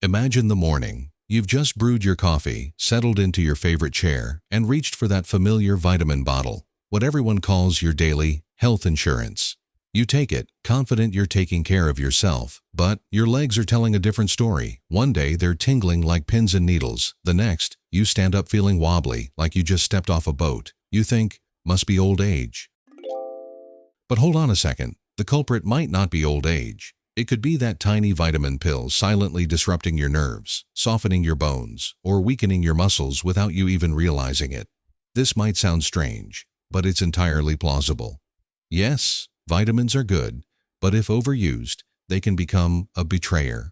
Imagine the morning. You've just brewed your coffee, settled into your favorite chair, and reached for that familiar vitamin bottle, what everyone calls your daily health insurance. You take it, confident you're taking care of yourself, but your legs are telling a different story. One day they're tingling like pins and needles. The next, you stand up feeling wobbly, like you just stepped off a boat. You think, must be old age. But hold on a second. The culprit might not be old age. It could be that tiny vitamin pill silently disrupting your nerves, softening your bones, or weakening your muscles without you even realizing it. This might sound strange, but it's entirely plausible. Yes, vitamins are good, but if overused, they can become a betrayer.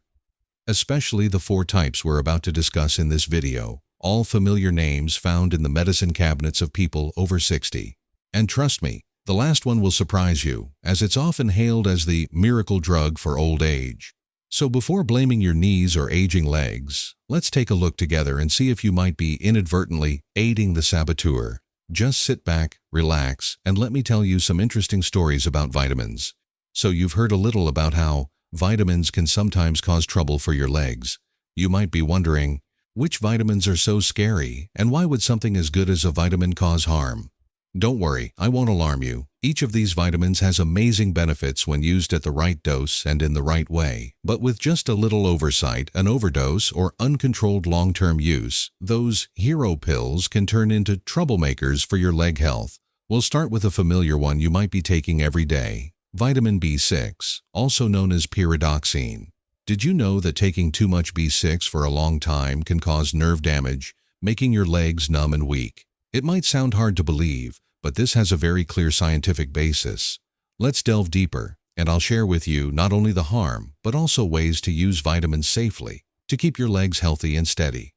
Especially the 4 types we're about to discuss in this video, all familiar names found in the medicine cabinets of people over 60. And trust me, the last one will surprise you, as it's often hailed as the miracle drug for old age. So before blaming your knees or aging legs, let's take a look together and see if you might be inadvertently aiding the saboteur. Just sit back, relax, and let me tell you some interesting stories about vitamins. So you've heard a little about how vitamins can sometimes cause trouble for your legs. You might be wondering, which vitamins are so scary, and why would something as good as a vitamin cause harm? Don't worry, I won't alarm you. Each of these vitamins has amazing benefits when used at the right dose and in the right way. But with just a little oversight, an overdose, or uncontrolled long-term use, those hero pills can turn into troublemakers for your leg health. We'll start with a familiar one you might be taking every day. Vitamin B6, also known as pyridoxine. Did you know that taking too much B6 for a long time can cause nerve damage, making your legs numb and weak? It might sound hard to believe, but this has a very clear scientific basis. Let's delve deeper, and I'll share with you not only the harm, but also ways to use vitamins safely to keep your legs healthy and steady.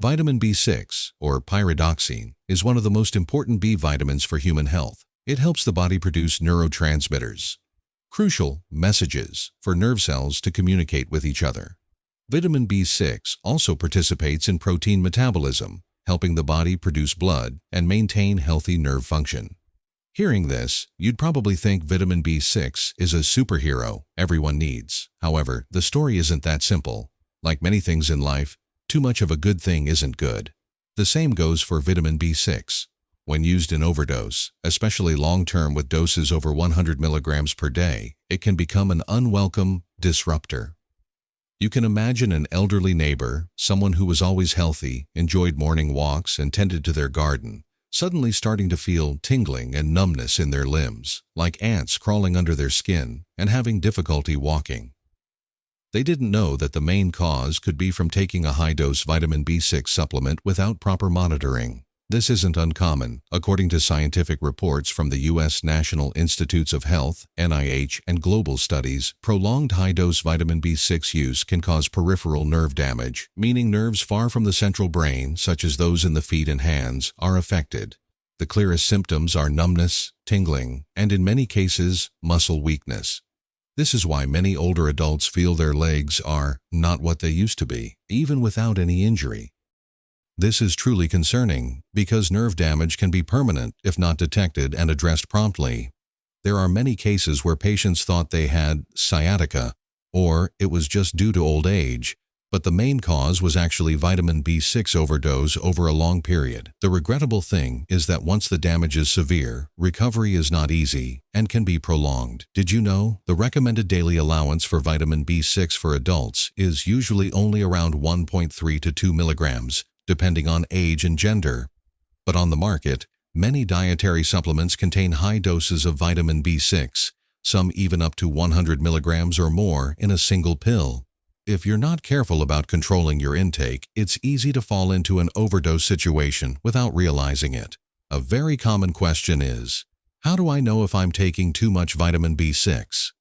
Vitamin B6, or pyridoxine, is one of the most important B vitamins for human health. It helps the body produce neurotransmitters, crucial messages for nerve cells to communicate with each other. Vitamin B6 also participates in protein metabolism, helping the body produce blood and maintain healthy nerve function. Hearing this, you'd probably think vitamin B6 is a superhero everyone needs. However, the story isn't that simple. Like many things in life, too much of a good thing isn't good. The same goes for vitamin B6. When used in overdose, especially long-term with doses over 100 milligrams per day, it can become an unwelcome disruptor. You can imagine an elderly neighbor, someone who was always healthy, enjoyed morning walks, and tended to their garden, suddenly starting to feel tingling and numbness in their limbs, like ants crawling under their skin, and having difficulty walking. They didn't know that the main cause could be from taking a high-dose vitamin B6 supplement without proper monitoring. This isn't uncommon. According to scientific reports from the U.S. National Institutes of Health, NIH, and global studies, prolonged high-dose vitamin B6 use can cause peripheral nerve damage, meaning nerves far from the central brain, such as those in the feet and hands, are affected. The clearest symptoms are numbness, tingling, and in many cases, muscle weakness. This is why many older adults feel their legs are not what they used to be, even without any injury. This is truly concerning because nerve damage can be permanent if not detected and addressed promptly. There are many cases where patients thought they had sciatica or it was just due to old age, but the main cause was actually vitamin B6 overdose over a long period. The regrettable thing is that once the damage is severe, recovery is not easy and can be prolonged. Did you know the recommended daily allowance for vitamin B6 for adults is usually only around 1.3 to 2 milligrams, depending on age and gender? But on the market, many dietary supplements contain high doses of vitamin B6, some even up to 100 milligrams or more in a single pill. If you're not careful about controlling your intake, it's easy to fall into an overdose situation without realizing it. A very common question is, how do I know if I'm taking too much vitamin B6?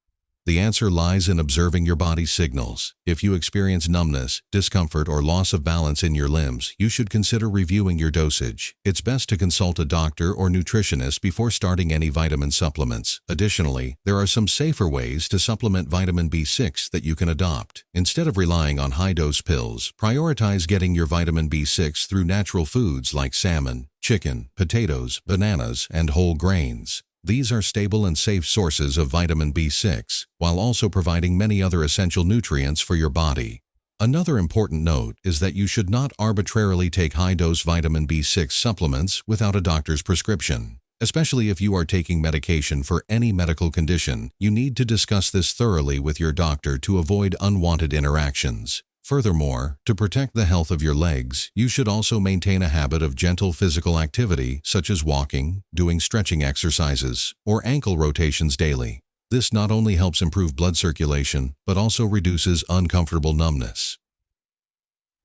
The answer lies in observing your body's signals. If you experience numbness, discomfort, or loss of balance in your limbs, you should consider reviewing your dosage. It's best to consult a doctor or nutritionist before starting any vitamin supplements. Additionally, there are some safer ways to supplement vitamin B6 that you can adopt. Instead of relying on high-dose pills, prioritize getting your vitamin B6 through natural foods like salmon, chicken, potatoes, bananas, and whole grains. These are stable and safe sources of vitamin B6, while also providing many other essential nutrients for your body. Another important note is that you should not arbitrarily take high-dose vitamin B6 supplements without a doctor's prescription. Especially if you are taking medication for any medical condition, you need to discuss this thoroughly with your doctor to avoid unwanted interactions. Furthermore, to protect the health of your legs, you should also maintain a habit of gentle physical activity such as walking, doing stretching exercises, or ankle rotations daily. This not only helps improve blood circulation, but also reduces uncomfortable numbness.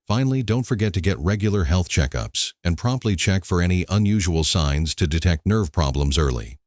Finally, don't forget to get regular health checkups and promptly check for any unusual signs to detect nerve problems early.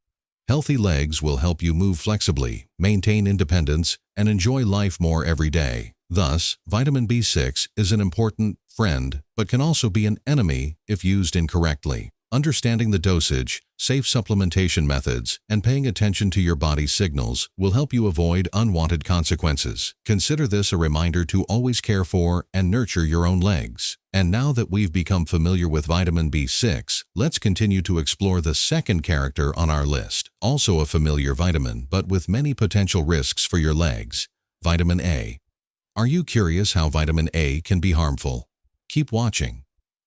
Healthy legs will help you move flexibly, maintain independence, and enjoy life more every day. Thus, vitamin B6 is an important friend, but can also be an enemy if used incorrectly. Understanding the dosage, safe supplementation methods, and paying attention to your body's signals will help you avoid unwanted consequences. Consider this a reminder to always care for and nurture your own legs. And now that we've become familiar with vitamin B6, let's continue to explore the second character on our list, also a familiar vitamin but with many potential risks for your legs: vitamin A. Are you curious how vitamin A can be harmful? Keep watching.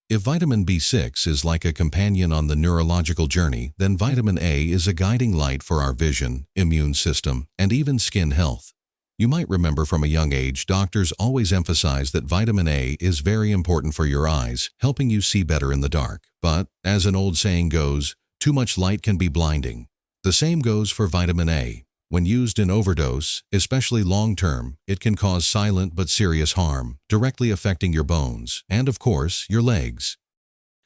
If vitamin B6 is like a companion on the neurological journey, then vitamin A is a guiding light for our vision, immune system, and even skin health. You might remember from a young age, doctors always emphasize that vitamin A is very important for your eyes, helping you see better in the dark. But, as an old saying goes, too much light can be blinding. The same goes for vitamin A. When used in overdose, especially long-term, it can cause silent but serious harm, directly affecting your bones and, of course, your legs.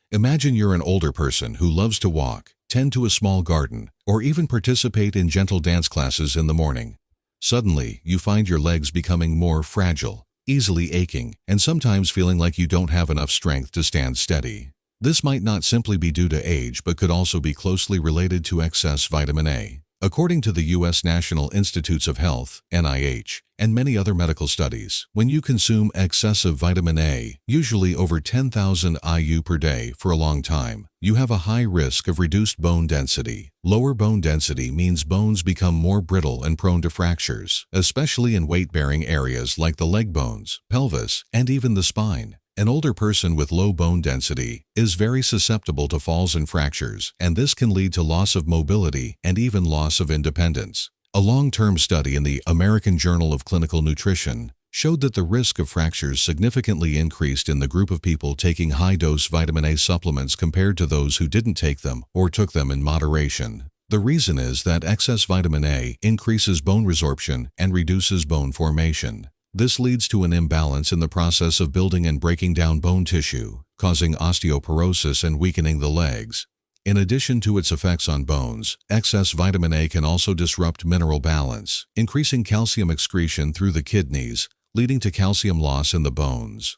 Imagine you're an older person who loves to walk, tend to a small garden, or even participate in gentle dance classes in the morning. Suddenly, you find your legs becoming more fragile, easily aching, and sometimes feeling like you don't have enough strength to stand steady. This might not simply be due to age, but could also be closely related to excess vitamin A. According to the U.S. National Institutes of Health, NIH, and many other medical studies, when you consume excessive vitamin A, usually over 10,000 IU per day for a long time, you have a high risk of reduced bone density. Lower bone density means bones become more brittle and prone to fractures, especially in weight-bearing areas like the leg bones, pelvis, and even the spine. An older person with low bone density is very susceptible to falls and fractures, and this can lead to loss of mobility and even loss of independence. A long-term study in the American Journal of Clinical Nutrition showed that the risk of fractures significantly increased in the group of people taking high-dose vitamin A supplements compared to those who didn't take them or took them in moderation. The reason is that excess vitamin A increases bone resorption and reduces bone formation. This leads to an imbalance in the process of building and breaking down bone tissue, causing osteoporosis and weakening the legs. In addition to its effects on bones, excess vitamin A can also disrupt mineral balance, increasing calcium excretion through the kidneys, leading to calcium loss in the bones.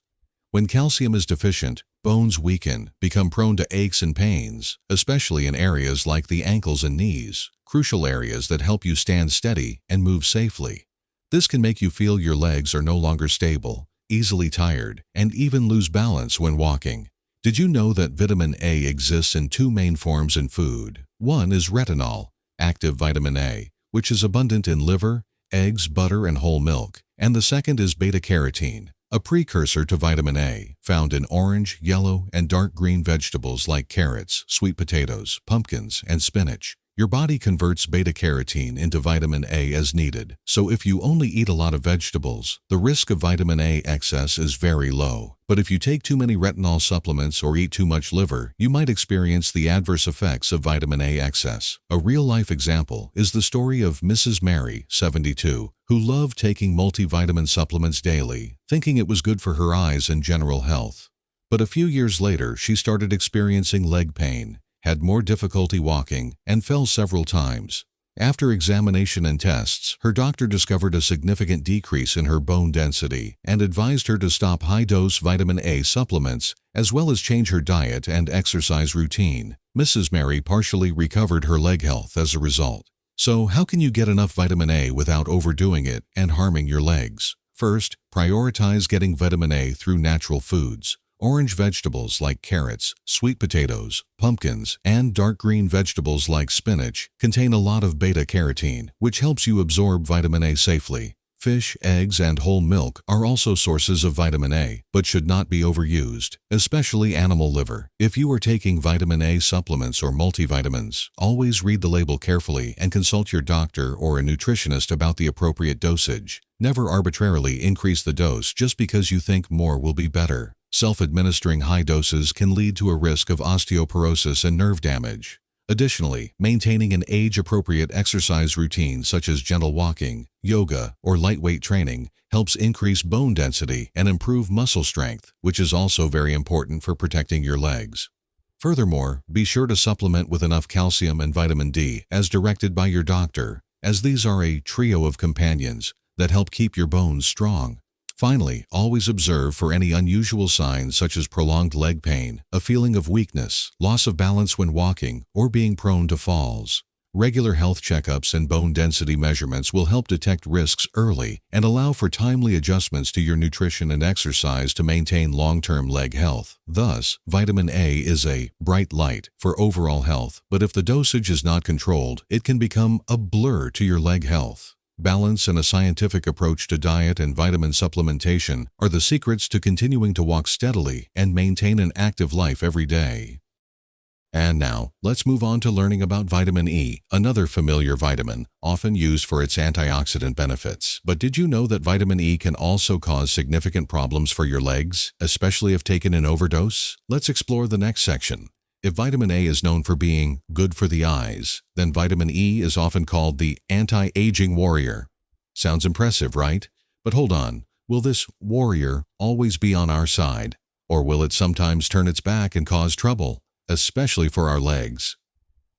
When calcium is deficient, bones weaken, become prone to aches and pains, especially in areas like the ankles and knees, crucial areas that help you stand steady and move safely. This can make you feel your legs are no longer stable, easily tired, and even lose balance when walking. Did you know that vitamin A exists in two main forms in food? One is retinol, active vitamin A, which is abundant in liver, eggs, butter, and whole milk, and the second is beta-carotene, a precursor to vitamin A, found in orange, yellow, and dark green vegetables like carrots, sweet potatoes, pumpkins, and spinach. Your body converts beta-carotene into vitamin A as needed, so if you only eat a lot of vegetables, the risk of vitamin A excess is very low. But if you take too many retinol supplements or eat too much liver, you might experience the adverse effects of vitamin A excess. A real-life example is the story of Mrs. Mary, 72, who loved taking multivitamin supplements daily, thinking it was good for her eyes and general health. But a few years later, she started experiencing leg pain, had more difficulty walking, and fell several times. After examination and tests, her doctor discovered a significant decrease in her bone density and advised her to stop high-dose vitamin A supplements, as well as change her diet and exercise routine. Mrs. Mary partially recovered her leg health as a result. So, how can you get enough vitamin A without overdoing it and harming your legs? First, prioritize getting vitamin A through natural foods. Orange vegetables like carrots, sweet potatoes, pumpkins, and dark green vegetables like spinach contain a lot of beta-carotene, which helps you absorb vitamin A safely. Fish, eggs, and whole milk are also sources of vitamin A, but should not be overused, especially animal liver. If you are taking vitamin A supplements or multivitamins, always read the label carefully and consult your doctor or a nutritionist about the appropriate dosage. Never arbitrarily increase the dose just because you think more will be better. Self-administering high doses can lead to a risk of osteoporosis and nerve damage. Additionally, maintaining an age-appropriate exercise routine such as gentle walking, yoga, or lightweight training helps increase bone density and improve muscle strength, which is also very important for protecting your legs. Furthermore, be sure to supplement with enough calcium and vitamin D as directed by your doctor, as these are a trio of companions that help keep your bones strong. Finally, always observe for any unusual signs such as prolonged leg pain, a feeling of weakness, loss of balance when walking, or being prone to falls. Regular health checkups and bone density measurements will help detect risks early and allow for timely adjustments to your nutrition and exercise to maintain long-term leg health. Thus, vitamin A is a bright light for overall health, but if the dosage is not controlled, it can become a blur to your leg health. Balance and a scientific approach to diet and vitamin supplementation are the secrets to continuing to walk steadily and maintain an active life every day. And now, let's move on to learning about vitamin E, another familiar vitamin, often used for its antioxidant benefits. But did you know that vitamin E can also cause significant problems for your legs, especially if taken in overdose? Let's explore the next section. If vitamin A is known for being good for the eyes, then vitamin E is often called the anti-aging warrior. Sounds impressive, right? But hold on, will this warrior always be on our side? Or will it sometimes turn its back and cause trouble, especially for our legs?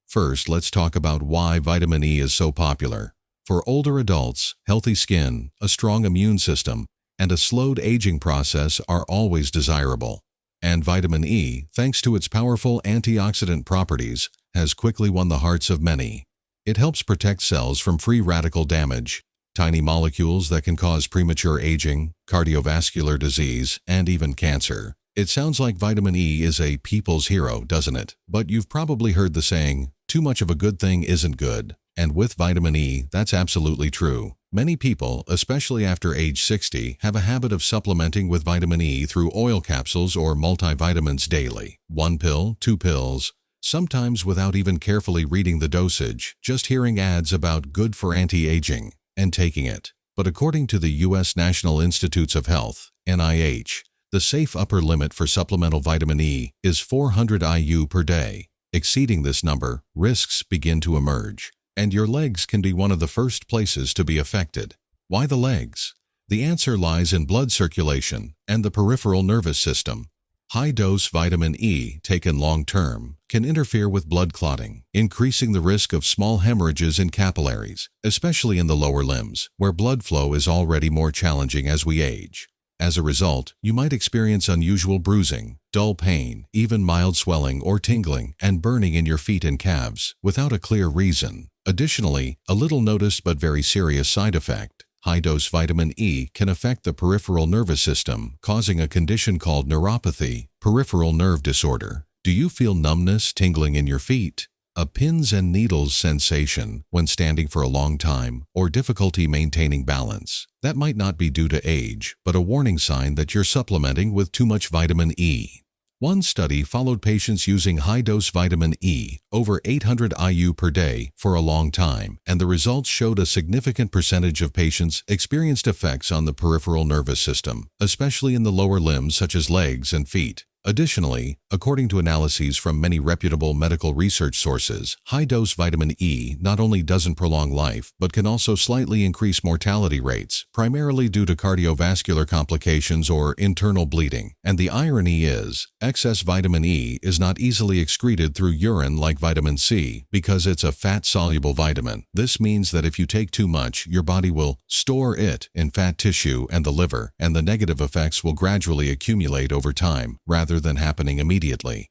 First, let's talk about why vitamin E is so popular. For older adults, healthy skin, a strong immune system, and a slowed aging process are always desirable. And vitamin E, thanks to its powerful antioxidant properties, has quickly won the hearts of many. It helps protect cells from free radical damage, tiny molecules that can cause premature aging, cardiovascular disease, and even cancer. It sounds like vitamin E is a people's hero, doesn't it? But you've probably heard the saying, too much of a good thing isn't good. And with vitamin E, that's absolutely true. Many people, especially after age 60, have a habit of supplementing with vitamin E through oil capsules or multivitamins daily. 1 pill, 2 pills, sometimes without even carefully reading the dosage, just hearing ads about good for anti-aging and taking it. But according to the U.S. National Institutes of Health, NIH, the safe upper limit for supplemental vitamin E is 400 IU per day. Exceeding this number, risks begin to emerge. And your legs can be one of the first places to be affected. Why the legs? The answer lies in blood circulation and the peripheral nervous system. High-dose vitamin E, taken long-term, can interfere with blood clotting, increasing the risk of small hemorrhages in capillaries, especially in the lower limbs, where blood flow is already more challenging as we age. As a result, you might experience unusual bruising, dull pain, even mild swelling or tingling and burning in your feet and calves without a clear reason. Additionally, a little noticed but very serious side effect. High-dose vitamin E can affect the peripheral nervous system, causing a condition called neuropathy, peripheral nerve disorder. Do you feel numbness, tingling in your feet? A pins and needles sensation when standing for a long time, or difficulty maintaining balance? That might not be due to age, but a warning sign that you're supplementing with too much vitamin E. One study followed patients using high-dose vitamin E, over 800 IU per day, for a long time, and the results showed a significant percentage of patients experienced effects on the peripheral nervous system, especially in the lower limbs such as legs and feet. Additionally, according to analyses from many reputable medical research sources, high-dose vitamin E not only doesn't prolong life, but can also slightly increase mortality rates, primarily due to cardiovascular complications or internal bleeding. And the irony is, excess vitamin E is not easily excreted through urine like vitamin C because it's a fat-soluble vitamin. This means that if you take too much, your body will store it in fat tissue and the liver, and the negative effects will gradually accumulate over time, rather than happening immediately.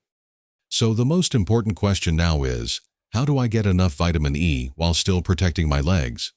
So the most important question now is, how do I get enough vitamin E while still protecting my legs?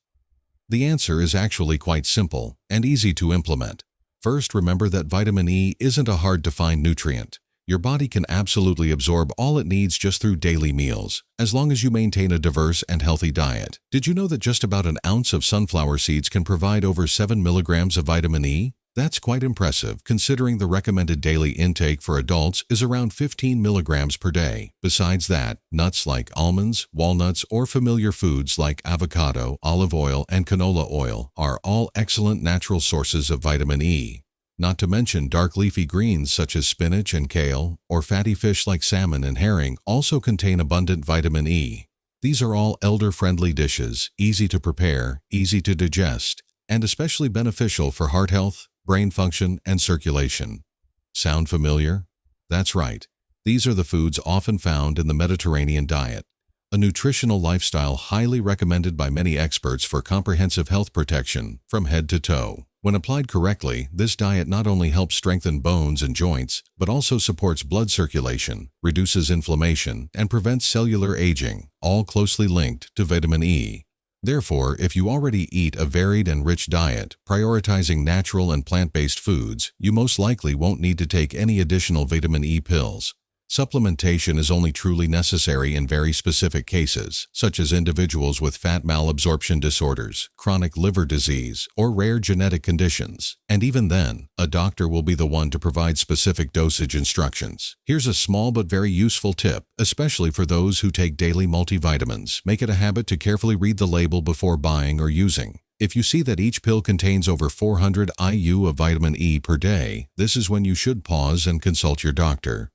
The answer is actually quite simple and easy to implement. First, remember that vitamin E isn't a hard-to-find nutrient. Your body can absolutely absorb all it needs just through daily meals, as long as you maintain a diverse and healthy diet. Did you know that just about an ounce of sunflower seeds can provide over 7 milligrams of vitamin E? That's quite impressive, considering the recommended daily intake for adults is around 15 milligrams per day. Besides that, nuts like almonds, walnuts, or familiar foods like avocado, olive oil, and canola oil are all excellent natural sources of vitamin E. Not to mention dark leafy greens such as spinach and kale, or fatty fish like salmon and herring also contain abundant vitamin E. These are all elder-friendly dishes, easy to prepare, easy to digest, and especially beneficial for heart health, brain function, and circulation. Sound familiar? That's right. These are the foods often found in the Mediterranean diet, a nutritional lifestyle highly recommended by many experts for comprehensive health protection from head to toe. When applied correctly, this diet not only helps strengthen bones and joints, but also supports blood circulation, reduces inflammation, and prevents cellular aging, all closely linked to vitamin E. Therefore, if you already eat a varied and rich diet, prioritizing natural and plant-based foods, you most likely won't need to take any additional vitamin E pills. Supplementation is only truly necessary in very specific cases, such as individuals with fat malabsorption disorders, chronic liver disease, or rare genetic conditions. And even then, a doctor will be the one to provide specific dosage instructions. Here's a small but very useful tip, especially for those who take daily multivitamins. Make it a habit to carefully read the label before buying or using. If you see that each pill contains over 400 IU of vitamin E per day, this is when you should pause and consult your doctor.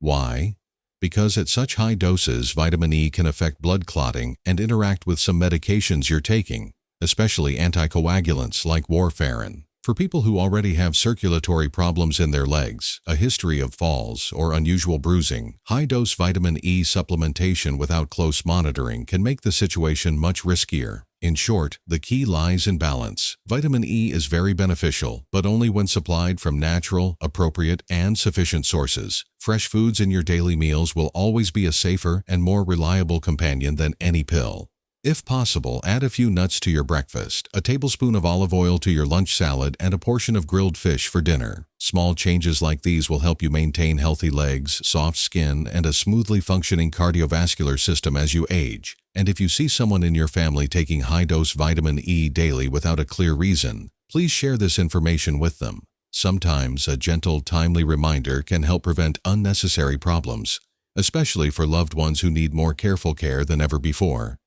Why? Because at such high doses, vitamin E can affect blood clotting and interact with some medications you're taking, especially anticoagulants like warfarin. For people who already have circulatory problems in their legs, a history of falls, or unusual bruising, high-dose vitamin E supplementation without close monitoring can make the situation much riskier. In short, the key lies in balance. Vitamin E is very beneficial, but only when supplied from natural, appropriate, and sufficient sources. Fresh foods in your daily meals will always be a safer and more reliable companion than any pill. If possible, add a few nuts to your breakfast, a tablespoon of olive oil to your lunch salad, and a portion of grilled fish for dinner. Small changes like these will help you maintain healthy legs, soft skin, and a smoothly functioning cardiovascular system as you age. And if you see someone in your family taking high-dose vitamin E daily without a clear reason, please share this information with them. Sometimes a gentle, timely reminder can help prevent unnecessary problems, especially for loved ones who need more careful care than ever before.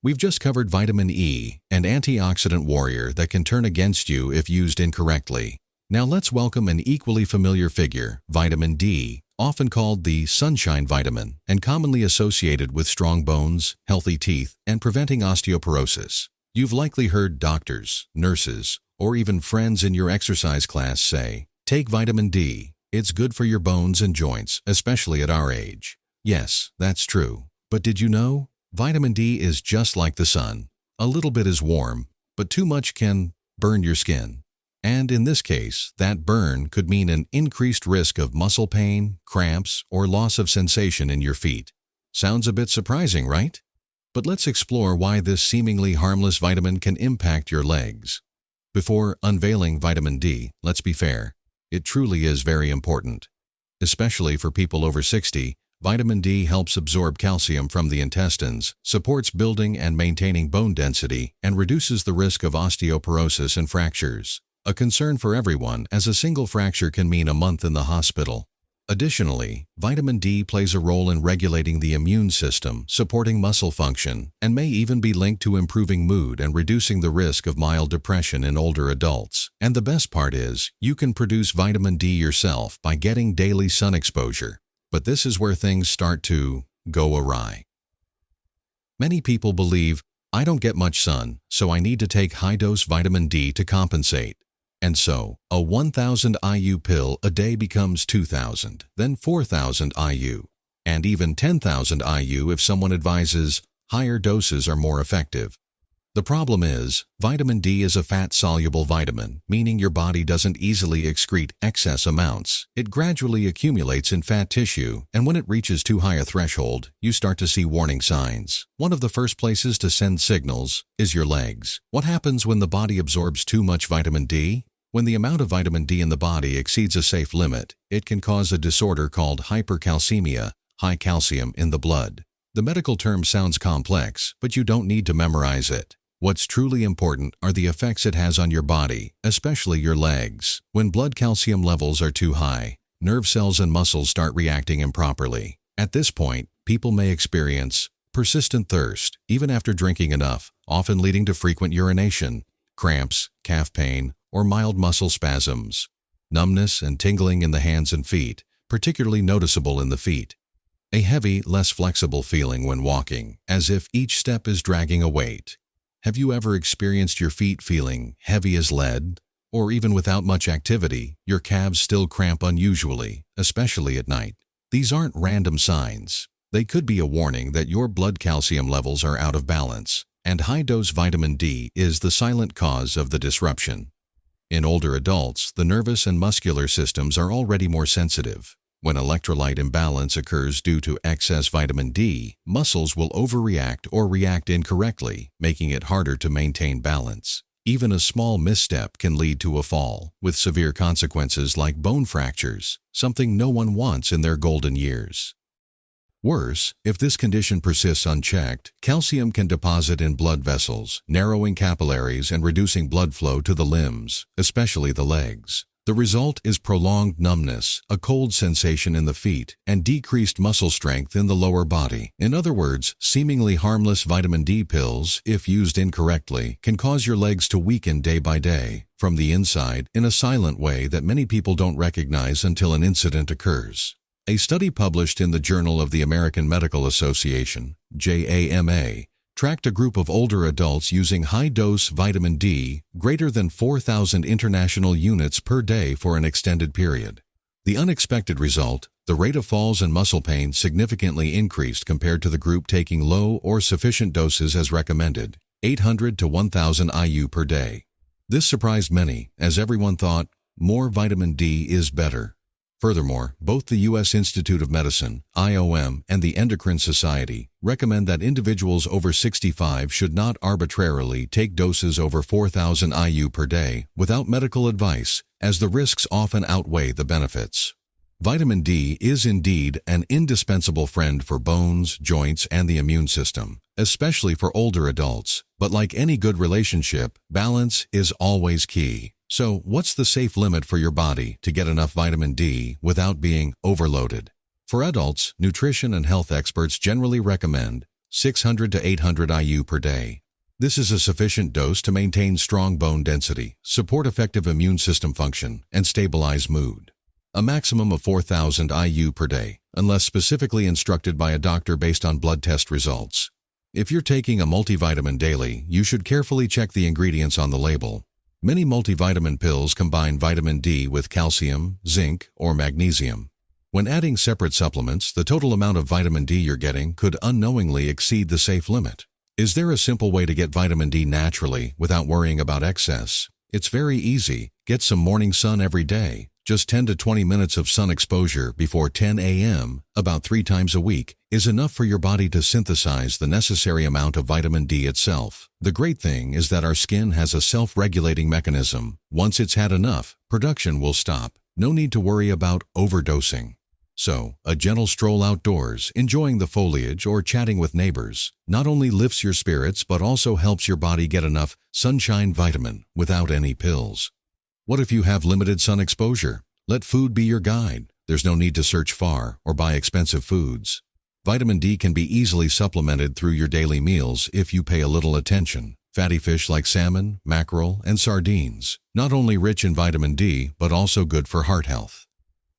We've just covered vitamin E, an antioxidant warrior that can turn against you if used incorrectly. Now let's welcome an equally familiar figure, vitamin D, often called the sunshine vitamin and commonly associated with strong bones, healthy teeth, and preventing osteoporosis. You've likely heard doctors, nurses, or even friends in your exercise class say, "Take vitamin D. It's good for your bones and joints, especially at our age." Yes, that's true. But did you know? Vitamin D is just like the sun. A little bit is warm, but too much can burn your skin. And in this case, that burn could mean an increased risk of muscle pain, cramps, or loss of sensation in your feet. Sounds a bit surprising, right? But let's explore why this seemingly harmless vitamin can impact your legs. Before unveiling vitamin D, let's be fair. It truly is very important. Especially for people over 60, vitamin D helps absorb calcium from the intestines, supports building and maintaining bone density, and reduces the risk of osteoporosis and fractures. A concern for everyone, as a single fracture can mean a month in the hospital. Additionally, vitamin D plays a role in regulating the immune system, supporting muscle function, and may even be linked to improving mood and reducing the risk of mild depression in older adults. And the best part is, you can produce vitamin D yourself by getting daily sun exposure. But this is where things start to go awry. Many people believe, I don't get much sun, so I need to take high-dose vitamin D to compensate. And so, a 1,000 IU pill a day becomes 2,000, then 4,000 IU, and even 10,000 IU if someone advises higher doses are more effective. The problem is, vitamin D is a fat-soluble vitamin, meaning your body doesn't easily excrete excess amounts. It gradually accumulates in fat tissue, and when it reaches too high a threshold, you start to see warning signs. One of the first places to send signals is your legs. What happens when the body absorbs too much vitamin D? When the amount of vitamin D in the body exceeds a safe limit, it can cause a disorder called hypercalcemia, high calcium in the blood. The medical term sounds complex, but you don't need to memorize it. What's truly important are the effects it has on your body, especially your legs. When blood calcium levels are too high, nerve cells and muscles start reacting improperly. At this point, people may experience persistent thirst, even after drinking enough, often leading to frequent urination, cramps, calf pain, or mild muscle spasms. Numbness and tingling in the hands and feet, particularly noticeable in the feet. A heavy, less flexible feeling when walking, as if each step is dragging a weight. Have you ever experienced your feet feeling heavy as lead? Or even without much activity, your calves still cramp unusually, especially at night? These aren't random signs. They could be a warning that your blood calcium levels are out of balance, and high-dose vitamin D is the silent cause of the disruption. In older adults, the nervous and muscular systems are already more sensitive. When electrolyte imbalance occurs due to excess vitamin D, muscles will overreact or react incorrectly, making it harder to maintain balance. Even a small misstep can lead to a fall, with severe consequences like bone fractures, something no one wants in their golden years. Worse, if this condition persists unchecked, calcium can deposit in blood vessels, narrowing capillaries and reducing blood flow to the limbs, especially the legs. The result is prolonged numbness, a cold sensation in the feet, and decreased muscle strength in the lower body. In other words, seemingly harmless vitamin D pills, if used incorrectly, can cause your legs to weaken day by day, from the inside, in a silent way that many people don't recognize until an incident occurs. A study published in the Journal of the American Medical Association, JAMA, tracked a group of older adults using high-dose vitamin D, greater than 4,000 international units per day for an extended period. The unexpected result, the rate of falls and muscle pain significantly increased compared to the group taking low or sufficient doses as recommended, 800 to 1,000 IU per day. This surprised many, as everyone thought, more vitamin D is better. Furthermore, both the U.S. Institute of Medicine, IOM, and the Endocrine Society recommend that individuals over 65 should not arbitrarily take doses over 4,000 IU per day without medical advice, as the risks often outweigh the benefits. Vitamin D is indeed an indispensable friend for bones, joints, and the immune system, especially for older adults. But like any good relationship, balance is always key. So, what's the safe limit for your body to get enough vitamin D without being overloaded? For adults, nutrition and health experts generally recommend 600 to 800 IU per day. This is a sufficient dose to maintain strong bone density, support effective immune system function, and stabilize mood. A maximum of 4,000 IU per day, unless specifically instructed by a doctor based on blood test results. If you're taking a multivitamin daily, you should carefully check the ingredients on the label. Many multivitamin pills combine vitamin D with calcium, zinc, or magnesium. When adding separate supplements, the total amount of vitamin D you're getting could unknowingly exceed the safe limit. Is there a simple way to get vitamin D naturally without worrying about excess? It's very easy. Get some morning sun every day. Just 10 to 20 minutes of sun exposure before 10 a.m., about 3 times a week, is enough for your body to synthesize the necessary amount of vitamin D itself. The great thing is that our skin has a self-regulating mechanism. Once it's had enough, production will stop. No need to worry about overdosing. So, a gentle stroll outdoors, enjoying the foliage or chatting with neighbors, not only lifts your spirits but also helps your body get enough sunshine vitamin without any pills. What if you have limited sun exposure? Let food be your guide. There's no need to search far or buy expensive foods. Vitamin D can be easily supplemented through your daily meals if you pay a little attention. Fatty fish like salmon, mackerel, and sardines, not only rich in vitamin D, but also good for heart health.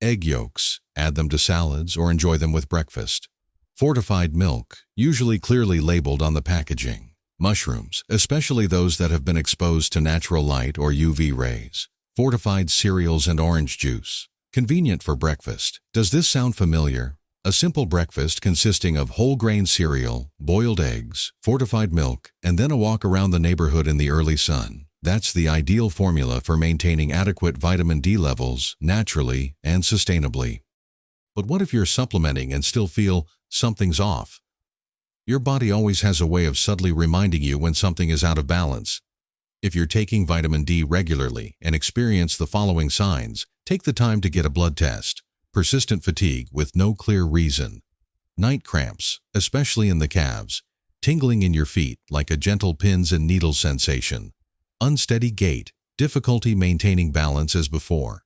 Egg yolks, add them to salads or enjoy them with breakfast. Fortified milk, usually clearly labeled on the packaging. Mushrooms, especially those that have been exposed to natural light or UV rays. Fortified cereals and orange juice. Convenient for breakfast. Does this sound familiar? A simple breakfast consisting of whole grain cereal, boiled eggs, fortified milk, and then a walk around the neighborhood in the early sun. That's the ideal formula for maintaining adequate vitamin D levels naturally and sustainably. But what if you're supplementing and still feel something's off? Your body always has a way of subtly reminding you when something is out of balance. If you're taking vitamin D regularly and experience the following signs, take the time to get a blood test. Persistent fatigue with no clear reason. Night cramps, especially in the calves. Tingling in your feet like a gentle pins and needles sensation. Unsteady gait, difficulty maintaining balance as before.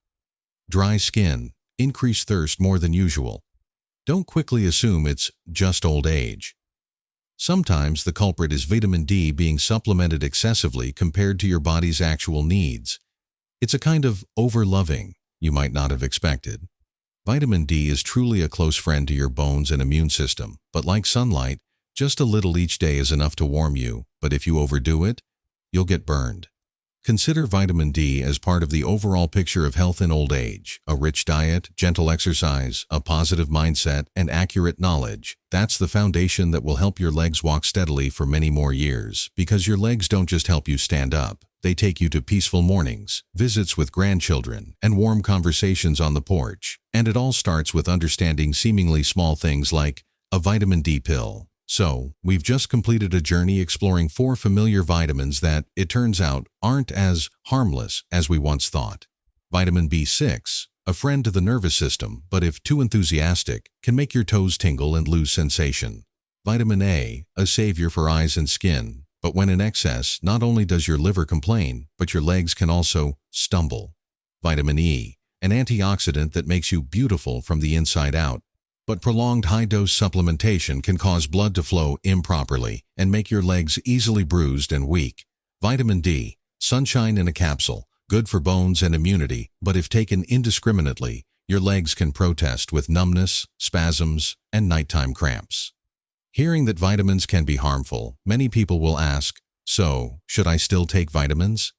Dry skin, increased thirst more than usual. Don't quickly assume it's just old age. Sometimes the culprit is vitamin D being supplemented excessively compared to your body's actual needs. It's a kind of over-loving you might not have expected. Vitamin D is truly a close friend to your bones and immune system, but like sunlight, just a little each day is enough to warm you, but if you overdo it, you'll get burned. Consider vitamin D as part of the overall picture of health in old age. A rich diet, gentle exercise, a positive mindset, and accurate knowledge. That's the foundation that will help your legs walk steadily for many more years, because your legs don't just help you stand up. They take you to peaceful mornings, visits with grandchildren, and warm conversations on the porch. And it all starts with understanding seemingly small things like a vitamin D pill. So, we've just completed a journey exploring 4 familiar vitamins that, it turns out, aren't as harmless as we once thought. Vitamin B6, a friend to the nervous system, but if too enthusiastic, can make your toes tingle and lose sensation. Vitamin A, a savior for eyes and skin, but when in excess, not only does your liver complain, but your legs can also stumble. Vitamin E, an antioxidant that makes you beautiful from the inside out. But prolonged high-dose supplementation can cause blood to flow improperly and make your legs easily bruised and weak. Vitamin D, sunshine in a capsule, good for bones and immunity, but if taken indiscriminately, your legs can protest with numbness, spasms, and nighttime cramps. Hearing that vitamins can be harmful, many people will ask, so, should I still take vitamins?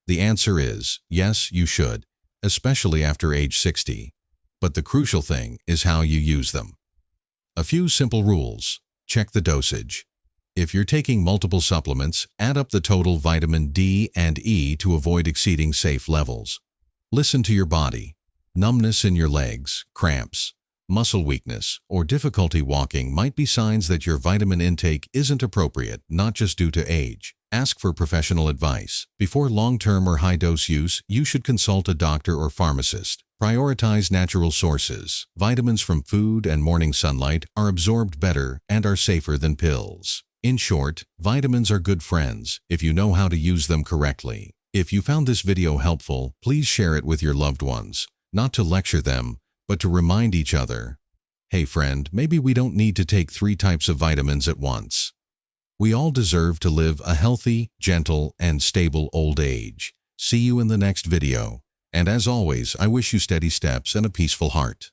The answer is, yes, you should, especially after age 60. But the crucial thing is how you use them. A few simple rules. Check the dosage. If you're taking multiple supplements, add up the total vitamin D and E to avoid exceeding safe levels. Listen to your body. Numbness in your legs, cramps, muscle weakness, or difficulty walking might be signs that your vitamin intake isn't appropriate, not just due to age. Ask for professional advice. Before long-term or high-dose use, you should consult a doctor or pharmacist. Prioritize natural sources. Vitamins from food and morning sunlight are absorbed better and are safer than pills. In short, vitamins are good friends if you know how to use them correctly. If you found this video helpful, please share it with your loved ones. Not to lecture them, but to remind each other, hey friend, maybe we don't need to take 3 types of vitamins at once. We all deserve to live a healthy, gentle, and stable old age. See you in the next video. And as always, I wish you steady steps and a peaceful heart.